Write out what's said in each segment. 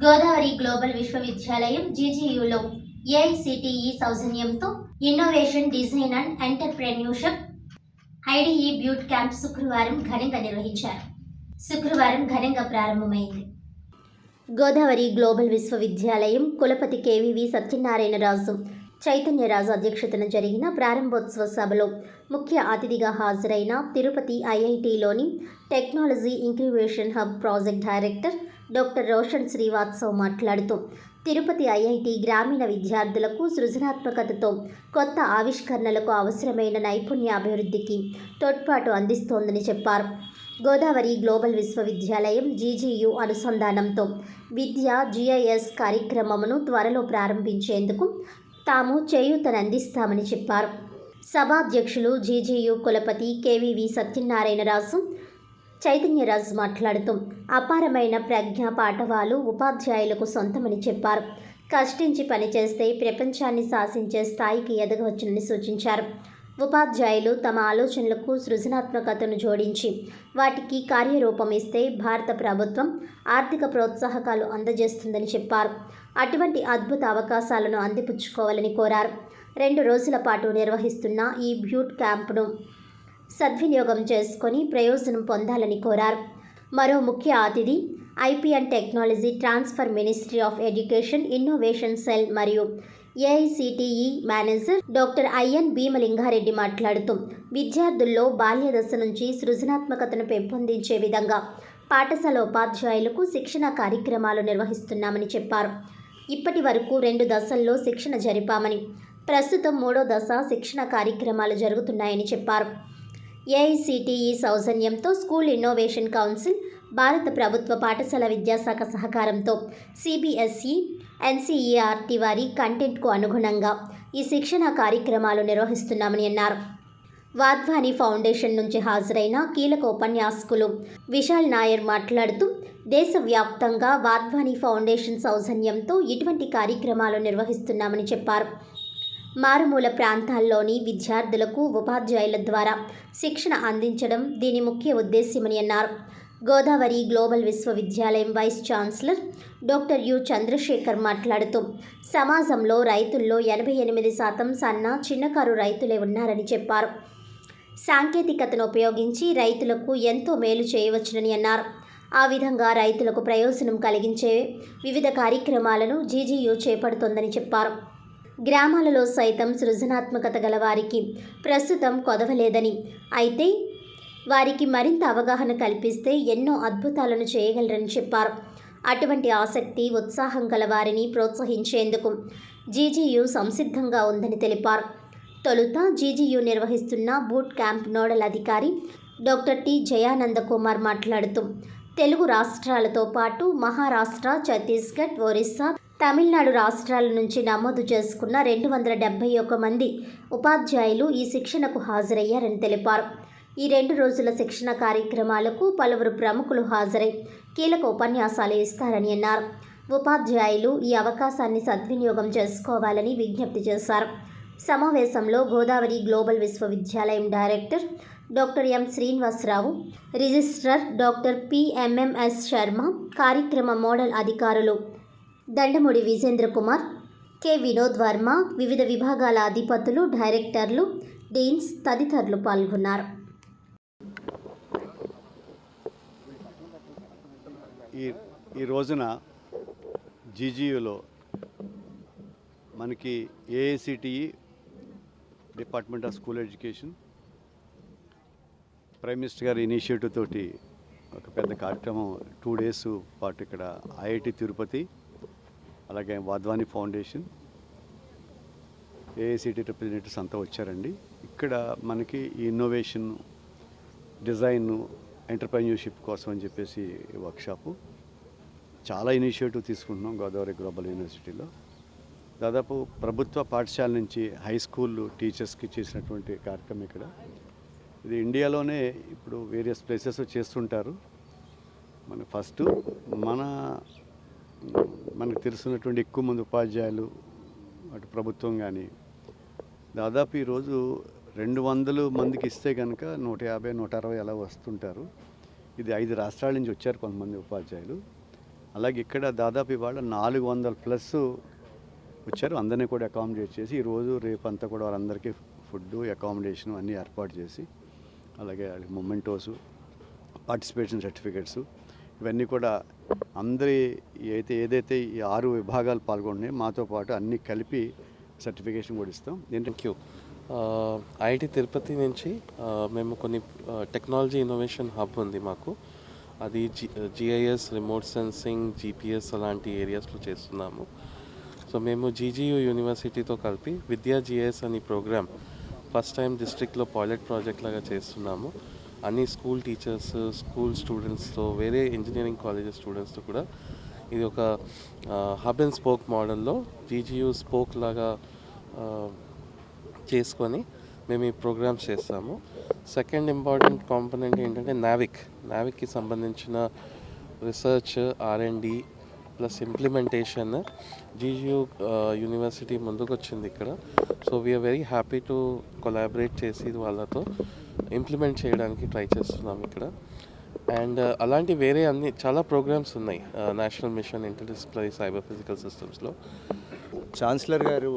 Godavari global విశ్వవిద్యాలయం జీజీయూలో AICTE సౌజన్యంతో innovation design and entrepreneurship IDE బ్యూట్ camp శుక్రవారం ఘనంగా ప్రారంభమైంది. గోదావరి గ్లోబల్ విశ్వవిద్యాలయం కులపతి కేవీవి సత్యనారాయణరాజు చైతన్యరాజు అధ్యక్షతన జరిగిన ప్రారంభోత్సవ సభలో ముఖ్య అతిథిగా హాజరైన తిరుపతి ఐఐటిలోని technology incubation hub project director doctor Roshan Srivastav మాట్లాడుతూ తిరుపతి ఐఐటి గ్రామీణ విద్యార్థులకు సృజనాత్మకతతో కొత్త ఆవిష్కరణలకు అవసరమైన నైపుణ్యాభివృద్ధికి తోడ్పాటు అందిస్తోందని చెప్పారు. గోదావరి గ్లోబల్ విశ్వవిద్యాలయం జీజీయూ అనుసంధానంతో విద్యా జిఐఎస్ కార్యక్రమమును త్వరలో ప్రారంభించేందుకు తాము చేయూతనందిస్తామని చెప్పారు. సభాధ్యక్షులు జీజీయూ కులపతి కేవీవి సత్యనారాయణరాజు చైతన్యరాజు మాట్లాడుతూ అపారమైన ప్రజ్ఞా పాఠవాలు ఉపాధ్యాయులకు సొంతమని చెప్పారు. కష్టించి పనిచేస్తే ప్రపంచాన్ని శాసించే స్థాయికి ఎదగవచ్చునని సూచించారు. ఉపాధ్యాయులు తమ ఆలోచనలకు సృజనాత్మకతను జోడించి వాటికి కార్యరూపం ఇస్తే భారత ప్రభుత్వం ఆర్థిక ప్రోత్సాహకాలు అందజేస్తుందని చెప్పారు. అటువంటి అద్భుత అవకాశాలను అందిపుచ్చుకోవాలని కోరారు. 2 రోజుల పాటు నిర్వహిస్తున్న ఈ బ్యూట్ క్యాంపును సద్వినియోగం చేసుకొని ప్రయోజనం పొందాలని కోరారు. మరో ముఖ్య అతిథి IP and technology transfer ministry of education innovation cell మరియు ఏఐసిటిఈ మేనేజర్ డాక్టర్ ఐఎన్ భీమలింగారెడ్డి మాట్లాడుతూ విద్యార్థుల్లో బాల్య దశ నుంచి సృజనాత్మకతను పెంపొందించే విధంగా పాఠశాల ఉపాధ్యాయులకు శిక్షణ కార్యక్రమాలు నిర్వహిస్తున్నామని చెప్పారు. ఇప్పటి వరకు 2 దశల్లో శిక్షణ జరిపామని, ప్రస్తుతం 3వ దశ శిక్షణ కార్యక్రమాలు జరుగుతున్నాయని చెప్పారు. ఏఐసిటిఈ సౌజన్యంతో స్కూల్ ఇన్నోవేషన్ కౌన్సిల్, భారత ప్రభుత్వ పాఠశాల విద్యాశాఖ సహకారంతో సిబిఎస్ఈ, ఎన్సీఈఆర్టీ వారి కంటెంట్కు అనుగుణంగా ఈ శిక్షణ కార్యక్రమాలు నిర్వహిస్తున్నామని అన్నారు. వాధ్వాని ఫౌండేషన్ నుంచి హాజరైన కీలక ఉపన్యాసకులు విశాల్ నాయర్ మాట్లాడుతూ దేశవ్యాప్తంగా వాధ్వాని ఫౌండేషన్ సౌజన్యంతో ఇటువంటి కార్యక్రమాలు నిర్వహిస్తున్నామని చెప్పారు. మారుమూల ప్రాంతాల్లోని విద్యార్థులకు ఉపాధ్యాయుల ద్వారా శిక్షణ అందించడం దీని ముఖ్య ఉద్దేశ్యమని అన్నారు. గోదావరి గ్లోబల్ విశ్వవిద్యాలయం vice chancellor doctor U Chandrashekar మాట్లాడుతూ సమాజంలో రైతుల్లో 88% సన్న చిన్నకారు రైతులే ఉన్నారని చెప్పారు. సాంకేతికతను ఉపయోగించి రైతులకు ఎంతో మేలు చేయవచ్చునని అన్నారు. ఆ విధంగా రైతులకు ప్రయోజనం కలిగించే వివిధ కార్యక్రమాలను జీజీయూ చేపడుతోందని చెప్పారు. గ్రామాలలో సైతం సృజనాత్మకత గల వారికి ప్రస్తుతం కొదవలేదని, అయితే వారికి మరింత అవగాహన కల్పిస్తే ఎన్నో అద్భుతాలను చేయగలరని చెప్పారు. అటువంటి ఆసక్తి, ఉత్సాహం గల వారిని ప్రోత్సహించేందుకు జీజీయూ సంసిద్ధంగా ఉందని తెలిపారు. తొలుత జీజీయూ నిర్వహిస్తున్న బూట్ క్యాంప్ నోడల్ అధికారి డాక్టర్ టి జయానంద కుమార్ మాట్లాడుతూ తెలుగు రాష్ట్రాలతో పాటు మహారాష్ట్ర, ఛత్తీస్గఢ్, ఒరిస్సా, తమిళనాడు రాష్ట్రాల నుంచి నమోదు చేసుకున్న 271 మంది ఉపాధ్యాయులు ఈ శిక్షణకు హాజరయ్యారని తెలిపారు. ఈ 2 రోజుల శిక్షణ కార్యక్రమాలకు పలువురు ప్రముఖులు హాజరై కీలక ఉపన్యాసాలు ఇస్తారని అన్నారు. ఉపాధ్యాయులు ఈ అవకాశాన్ని సద్వినియోగం చేసుకోవాలని విజ్ఞప్తి చేశారు. సమావేశంలో గోదావరి గ్లోబల్ విశ్వవిద్యాలయం director doctor M Srinivasarao, registrar doctor PMMS Sharma, కార్యక్రమ మోడల్ అధికారులు దండముడి విజేంద్ర కుమార్, కె వినోద్ వర్మ, వివిధ విభాగాల అధిపతులు, డైరెక్టర్లు, డీన్స్ తదితరులు పాల్గొన్నారు. ఈ రోజున జీజీయూలో మనకి AICTE department of school education, prime minister గారి ఇనిషియేటివ్ తోటి ఒక పెద్ద కార్యక్రమం 2 days పాటు ఇక్కడ ఐఐటి తిరుపతి, అలాగే వాధ్వాని ఫౌండేషన్, ఏఐసిటి రిప్రజెంటేటివ్స్ అంతా వచ్చారండి. ఇక్కడ మనకి ఈ ఇన్నోవేషన్, డిజైన్, ఎంటర్ప్రెన్యూర్షిప్ కోసం అని చెప్పేసి వర్క్షాపు చాలా ఇనిషియేటివ్ తీసుకుంటున్నాం గోదావరి గ్లోబల్ యూనివర్సిటీలో. దాదాపు ప్రభుత్వ పాఠశాల నుంచి హై స్కూల్ టీచర్స్కి చేసినటువంటి కార్యక్రమం ఇక్కడ. ఇది ఇండియాలోనే ఇప్పుడు వేరియస్ ప్లేసెస్ చేస్తుంటారు. మనకు తెలుసున్నటువంటి ఎక్కువ మంది ఉపాధ్యాయులు, అటు ప్రభుత్వం కానీ దాదాపు ఈరోజు 200 మందికి ఇస్తే కనుక 150, 160 అలా వస్తుంటారు. ఇది 5 రాష్ట్రాల నుంచి వచ్చారు కొంతమంది ఉపాధ్యాయులు. అలాగే ఇక్కడ దాదాపు ఇవాళ 400+ వచ్చారు. అందరినీ కూడా అకామిడేట్ చేసి ఈరోజు రేపంతా కూడా వారందరికీ ఫుడ్డు, అకామిడేషన్ అన్నీ ఏర్పాటు చేసి, అలాగే మొమెంటోసు, పార్టిసిపేషన్ సర్టిఫికెట్స్ ఇవన్నీ కూడా అందరి ఏదైతే ఈ 6 విభాగాలు పాల్గొంటున్నాయో మాతో పాటు అన్నీ కలిపి సర్టిఫికేషన్ కూడా ఇస్తాం. Thank you. ఐఐటి తిరుపతి నుంచి మేము కొన్ని టెక్నాలజీ ఇన్నోవేషన్ హబ్ ఉంది మాకు. అది జిఐఎస్, రిమోట్ సెన్సింగ్, జీపీఎస్ అలాంటి ఏరియాస్లో చేస్తున్నాము. సో మేము జీజీయూ యూనివర్సిటీతో కలిపి విద్యా జిఐఎస్ అనే ప్రోగ్రామ్ ఫస్ట్ టైం డిస్ట్రిక్ట్లో పైలట్ ప్రాజెక్ట్ లాగా చేస్తున్నాము. అన్ని స్కూల్ టీచర్స్, స్కూల్ స్టూడెంట్స్తో, వేరే ఇంజనీరింగ్ కాలేజెస్ స్టూడెంట్స్తో కూడా ఇది ఒక హబ్ అండ్ స్పోక్ మోడల్లో జీజీయూ స్పోక్ లాగా చేసుకొని మేము ఈ ప్రోగ్రామ్స్ చేస్తాము. సెకండ్ ఇంపార్టెంట్ కాంపోనెంట్ ఏంటంటే నావిక్కి సంబంధించిన research, R&D plus implementation GGU university ముందుకు వచ్చింది ఇక్కడ. So we are very happy to collaborate చేసి వాళ్ళతో ఇంప్లిమెంట్ చేయడానికి ట్రై చేస్తున్నాం ఇక్కడ. అండ్ అలాంటి వేరే అన్ని చాలా ప్రోగ్రామ్స్ ఉన్నాయి national mission interdisciplinary cyber physical సిస్టమ్స్లో. ఛాన్సలర్ గారు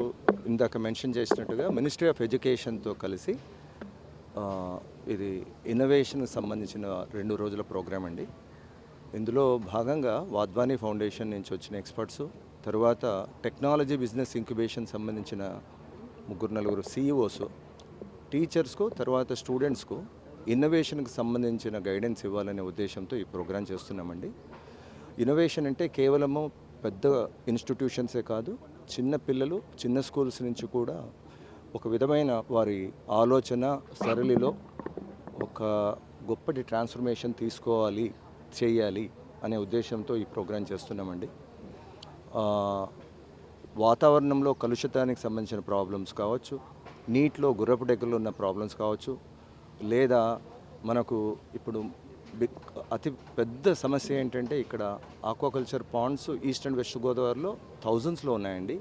ఇందాక మెన్షన్ చేసినట్టుగా మినిస్ట్రీ ఆఫ్ ఎడ్యుకేషన్తో కలిసి ఇది ఇన్నోవేషన్కి సంబంధించిన 2 రోజుల ప్రోగ్రామ్ అండి. ఇందులో భాగంగా వాద్వానీ ఫౌండేషన్ నుంచి వచ్చిన ఎక్స్పర్ట్స్, తర్వాత టెక్నాలజీ బిజినెస్ ఇంక్యుబేషన్ సంబంధించిన 3-4 CEOస్, టీచర్స్కు, తర్వాత స్టూడెంట్స్కు ఇన్నోవేషన్కి సంబంధించిన గైడెన్స్ ఇవ్వాలనే ఉద్దేశంతో ఈ ప్రోగ్రాం చేస్తున్నామండి. ఇన్నోవేషన్ అంటే కేవలము పెద్ద ఇన్స్టిట్యూషన్సే కాదు, చిన్న పిల్లలు, చిన్న స్కూల్స్ నుంచి కూడా ఒక విధమైన వారి ఆలోచన సరళిలో ఒక గొప్పటి ట్రాన్స్ఫర్మేషన్ చేయాలి అనే ఉద్దేశంతో ఈ ప్రోగ్రాం చేస్తున్నామండి. వాతావరణంలో కలుషితానికి సంబంధించిన ప్రాబ్లమ్స్ కావచ్చు, నీటిలో గుర్రపు డెక్కలు ఉన్న ప్రాబ్లమ్స్ కావచ్చు, లేదా మనకు ఇప్పుడు అతి పెద్ద సమస్య ఏంటంటే ఇక్కడ aquaculture ponds east and west గోదావరిలో థౌజండ్స్లో ఉన్నాయండి.